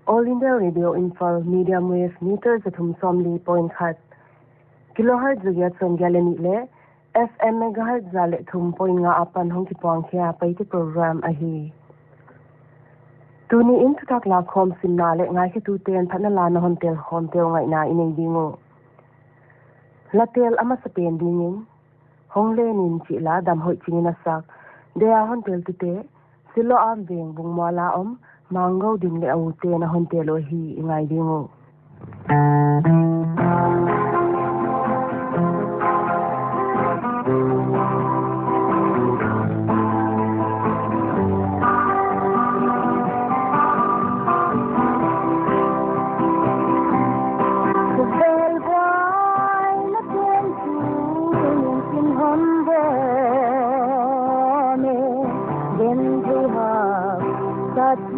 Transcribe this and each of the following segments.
All India Radio Imphal medium wave meters athum somli point khat kilohertz zya chon galani le FM megahertz zale thum point nga apan hong ki pong khia Paite program ahi tuni in thutak la khom simna le ngai ki tu ten thana la na hontel hontel ngai na ineng dingo latel ama sapen dingin hongle nin chi la dam hoi chingina sak dea hontel tu te silo am beng bung mala om mango ding le au te na hontel o hi ngai dingo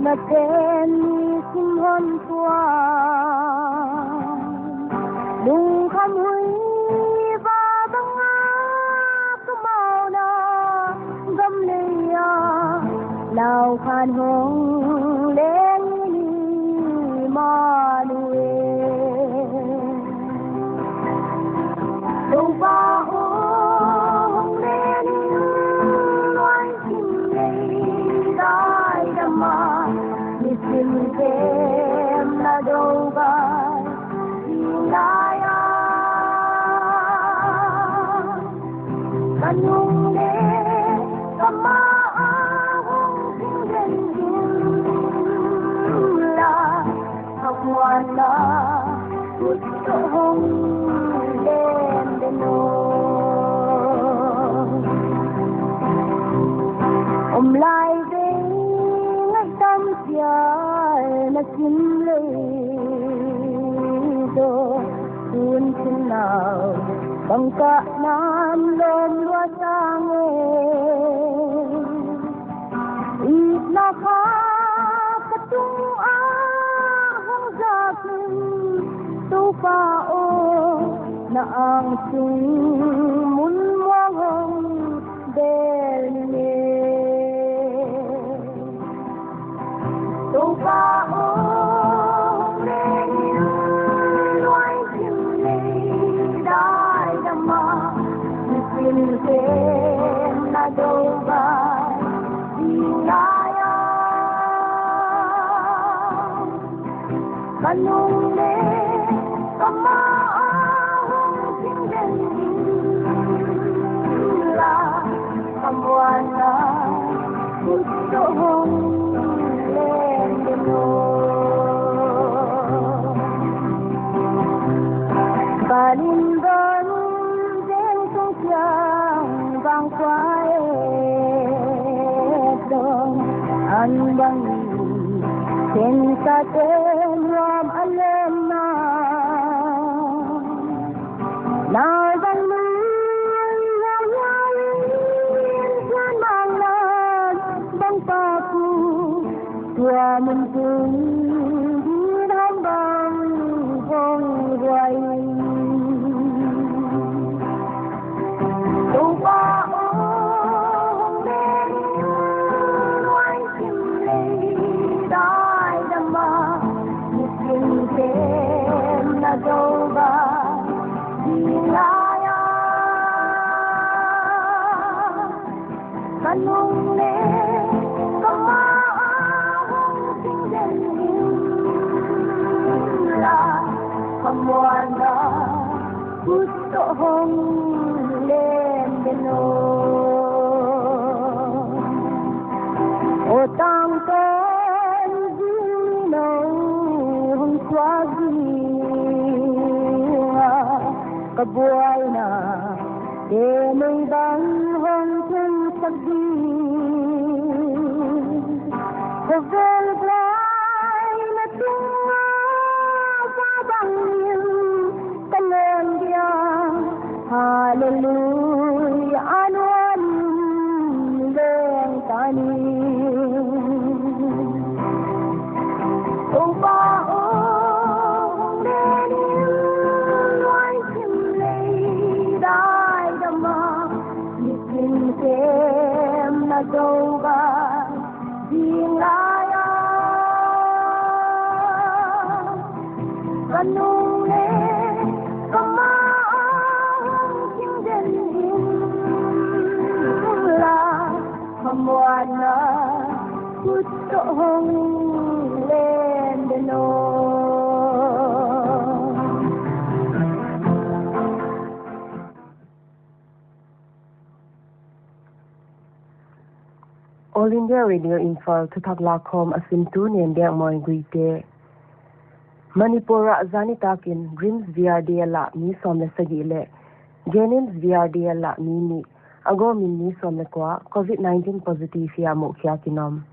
Maten sim hon tua lung kham hui ba bang a kumau na gam le ya lao khan hong len ni ma nuê đâu ba hong len loan sim le dai da ma Sim kem na doga ilaya kanung le kama hong singen la hakwana utto hong len deno lai na sim le do kun sin nào bang ka nam lom lua sang ít na kha patung a hong za kun tu pa o na ang sing mun mo hong del ne tu pa kem na doga ilaya kanung le kama hong singen la kamwana utto hong len deno balin bang quay dong an bang ten sa ten ram alem na bang luyên san bang na bang pa ku tua mun tung di dam bang hong ruai doga ilaya kanung le kama hong singen la kamwana utto hong len deno o tang ten no hong swagi kabuay na may bang hong tung sagdi kavel blay na tunga sa bangin talang dia hallelujah anuan leng tani doga ilaya kanule kama king den la hamwana kuto hong len deno All India Radio Imphal Tuthaklakom Asimtu Nembiak Moy Guite Manipura Zanitakin Rims VRDL Mi Somle Sagile Genins VRDL Mini Ago Mini Somlekwa COVID-19 Positive Ya Mukhya Kinom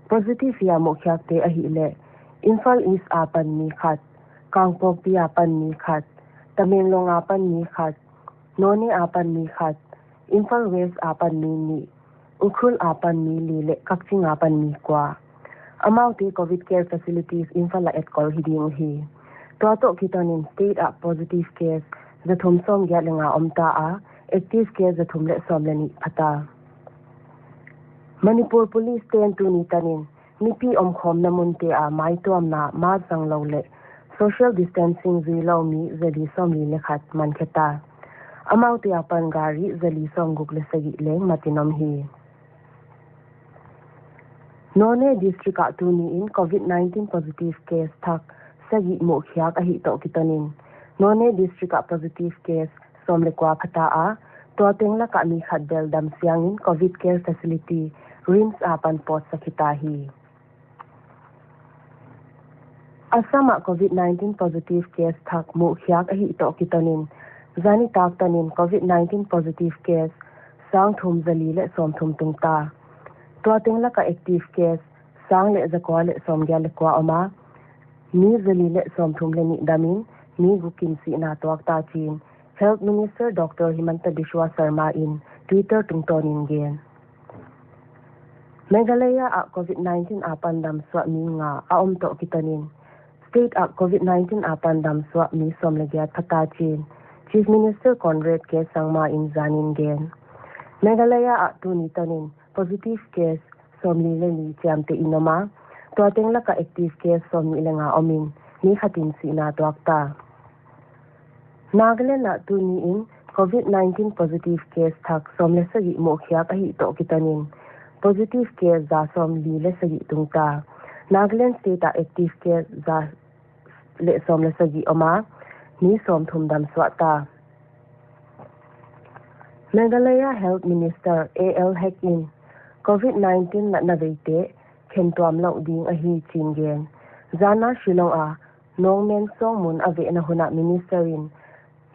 Positive Ya Mukhya Te Ahile Imphal East Apan Mi Khat Kangpok Pi Apan Mi Khat Tamenglong Apan Mi Khat Noni Apan Mi Khat Imphal West Apan Mi Ukhul apan mi lile kakching apan mi kwa amauti COVID care facilities Imphal et kol hiding hi to kitonin state up positive case the thumsom gyalenga omta a active case the thumle somleni phata Manipur police ten tu ni tanin nipi omkhom namunte a maitom na ma janglole social distancing zilo mi zeli somli le khat mankheta amauti apan gari zeli somguk le sagi leng matinom hi None district atuni in COVID-19 positive case thak sagi mokhiak ahi to kitonin None district positive case somlekwa phata a to tengla ka mi khatbel dam siangin COVID care facility rims apan pot sakita hi Asama COVID-19 positive case thak mokhiak ahi to kitonin zani tak tanin COVID-19 positive case sang thum zali le som thum tungta Tuating la ka active case sang le zakwa le somgya le kwa oma ni zali le somthum le ni damin ni gukin si na tuak ta chin Health Minister Dr. Himanta Biswa Sarma in Twitter tungtonin gen Meghalaya a COVID-19 apandam swa mi nga aom to kitanin State a COVID-19 apandam swa mi somlegya thata chin Chief Minister Conrad K. Sangma in zanin gen Meghalaya a tu ni tanin positive case somli le ni chamte inoma to tengla ka active case somli le nga omin ni khatin si na dokta Nagaland na tu ni in COVID-19 positive case thak somle sagi mokhya ka hi to kitanin positive case za somli le sagi tungta Nagaland state a active case za le somle sagi oma ni som thum dam swata Meghalaya Health Minister A.L. Hekin COVID-19 na navete kentuam lau ding ahi chingen zana shilong a nongmen songmun ave na huna ministerin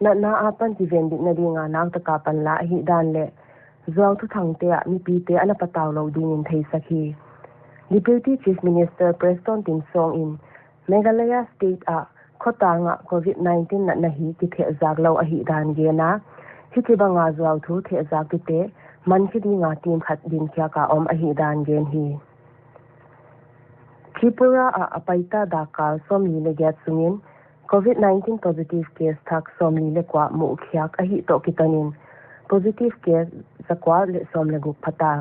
na apan ti vendi na dinga nang takapan la ahi dan le zong tu thangte a mi pite ana pataw lau ding in thei sakhi Deputy Chief Minister Preston Tinsong in Meghalaya State a khota nga COVID-19 na nahi ki the zak lau ahi dan ge na hitiba nga zwaw thu the zak te man khidi nga team khat din kya ka om ahi dan gen hi Tripura a Paite Dakar somli le get sungin COVID-19 positive case thak somli le kwa mu khyak ahi to kitanin positive case zakwa le som le guk phata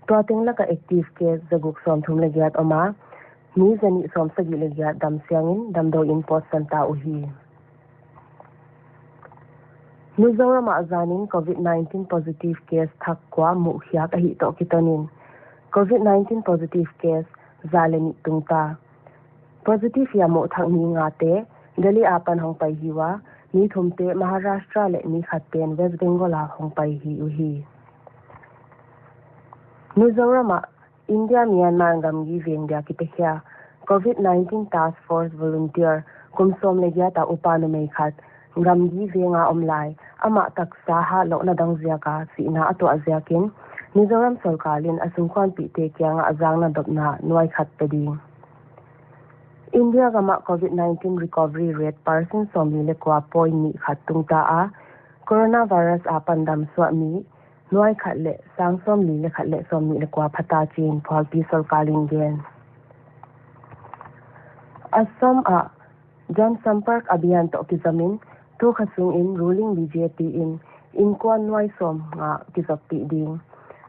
to tengla ka active case zaguk som thum le get oma ni zani som sagi le get dam siangin dam do in post santa uhi Mizoram azanin COVID-19 positive case thak kwa mu khyak ahi to kitanin COVID-19 positive case zaleni tungta positive ya mo thak ni nga te dali apan hong pai hiwa ni thumte Maharashtra le ni khaten West Bengal hong pai hi uhi Mizoram India Myanmar gam gi vengya kitehya COVID-19 task force volunteer kumsom le ta upanu mai khat gam gi venga omlai ama tak saha lo na dang zia ka sina ato aziakin Mizoram sarkalin asungkwan pi te kyang azang na dopna nuai khat pedi India gama COVID-19 recovery rate person somli le kwa point ni khatung ta a coronavirus apandam swami nuai khat le sang somli le khat le somni le kwa phata chin phal pi sarkalin gen Assam a Jan Sampark Abhiyan to kizamin tu khasung in ruling BJP in inkwan nuai som nga kizakti ding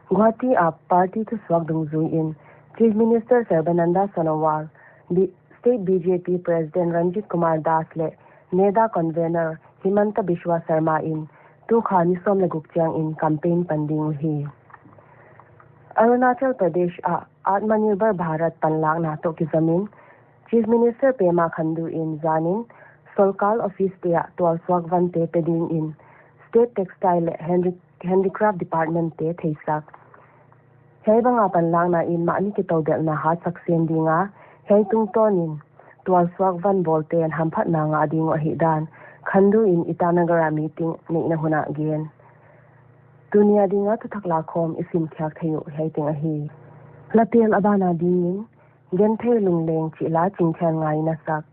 Guwahati a party to swag dung zui in Chief Minister Sarbananda Sonowal di State BJP President Ranjit Kumar Das le Neda Convener Himanta Biswa Sarma in tu khani som le gukchang in campaign panding hi. Arunachal Pradesh a Atmanirbhar Bharat panlak na to ki zamin Chief Minister Pema Khandu in Zanin Solkal Office te twal swakvan te peding in State Textile Handicraft Department te theisak. Hei banga panlak na in mani ki tawdel na ha saksen dinga hei tung tonin twal swakvan bolte an hamphat na nga ding wa hidan Khandu in Itanagara meeting nei na huna again. Dunia dinga tu thakla khom isim khyak thayu hei ting a hi. Latel abana dingin gen thei lungleng chi la chingkhan ngai na sak.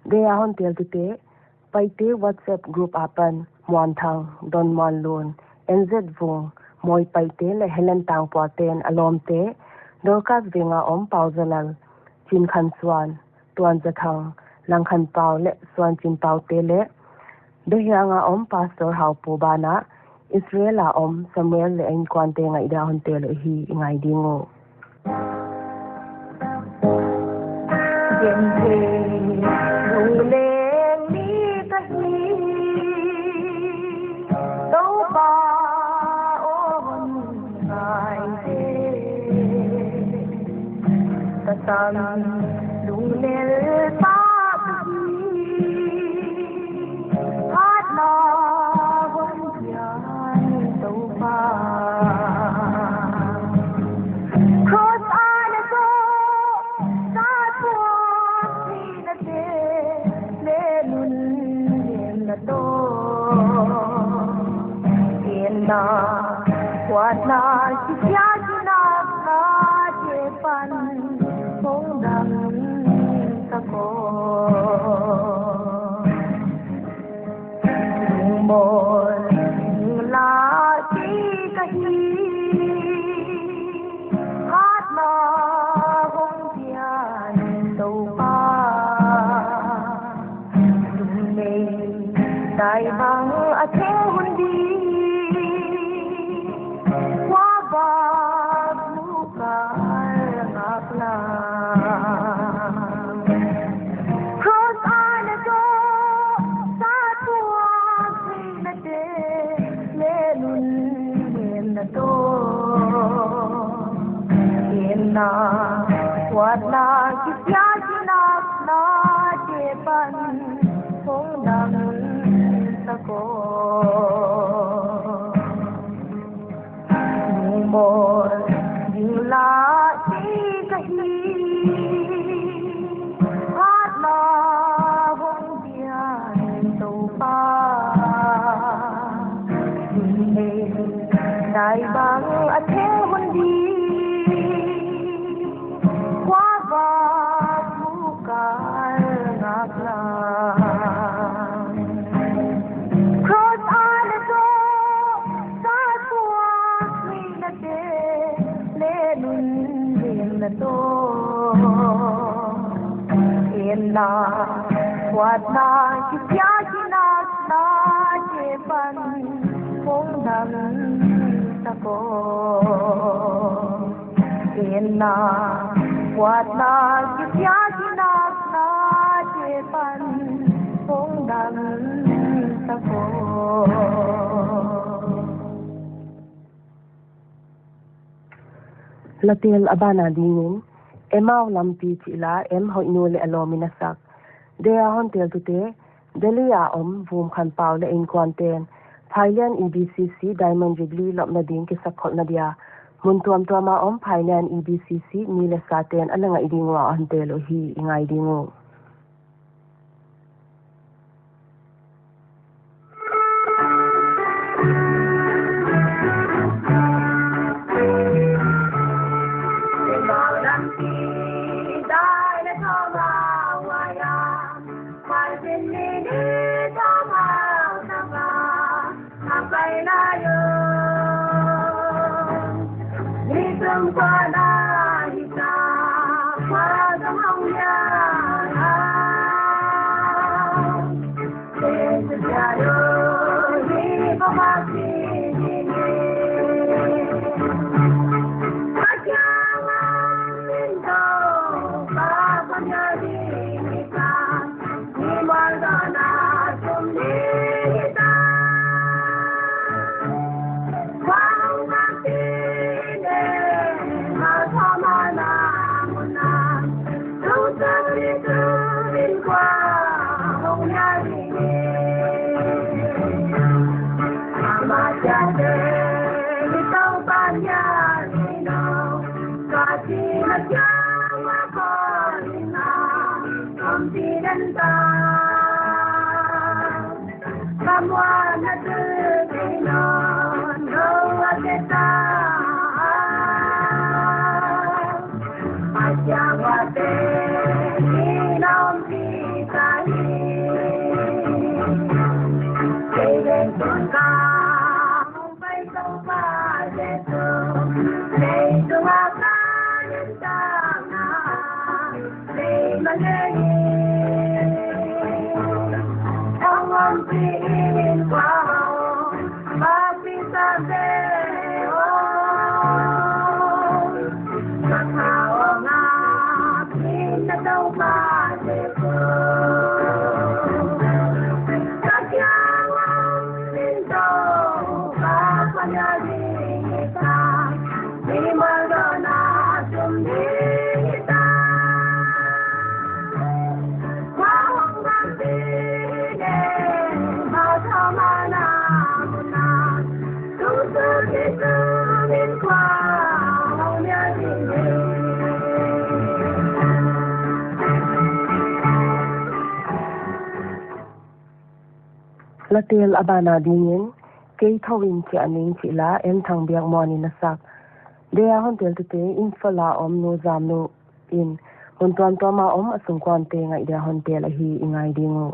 De a hon tel tu te Paite WhatsApp group apan muan thang don man lon NZ vung moi Paite le Helen tang poten alom te Dorcas venga om pauzalal chin khan swan tuan jathang lang khan pau le swan chin pau te le de hyanga om pastor hau pu bana Israela om Samuel le en kwante ngai da hon tel hi ngai dingo yen the lung le mi ta hi do ba on ngai de ta san lung le pa hát na vẫn yan do ba cross on a go sa thua ni na de le nun yen na do yen na what na chi ya chi na ka che pan phong dam sa ko mor la chi ka hi hát na hong pian do pa dum nei dai bang a the hun di wa ba lu ka ngak la cross on a go sa thua si na de le nun yen na do yen na wat na ki pya ki na che pan phong dam sa ko mor ding la chi ka hi hát na hong pian do pa dai bang a the hun di qua ba thu ka ngak la cross on a go sa thua ni na de le nun yen na do yen na wat na ki pya ki na che pan phong dam sa ko yen na wat na ki pya ki na che pan phong dam sa ko Latel abana dingin emau lampi chila em hoinu le alomina sak de a hon tel tu te delia om vum khan pau le in quarantine Thailand EBCC Diamond Jubilee lopna ding ke sakhol na dia mun tuam tuama om Thailand EBCC ni le saten alanga idingwa an telo hi ingai dingo qua na hi ta qua dâm hồng ya Latil abana dingin kei thawin chi aning chi la en thang biak moni na sak dea hon tel te Imphal om no zam no in hon tuan to ma om asung kwan te ngai dea hon tel hi ingai dingu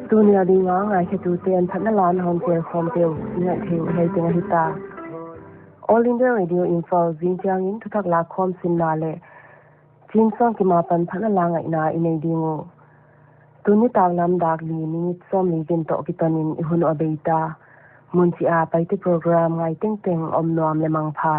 Dunia di nga ngai ke tu ten thana lan hong tel khom tel ngai theu hei tenga hita All India Radio Imphal Jinjiang in thuthak la khom sin na le chin song ki ma pan thana la ngai na inei dingu tuni tak lam dak li ni som li bin to ki tanin ihun obeita mun chi a paite program ngai teng teng om nom le mang pha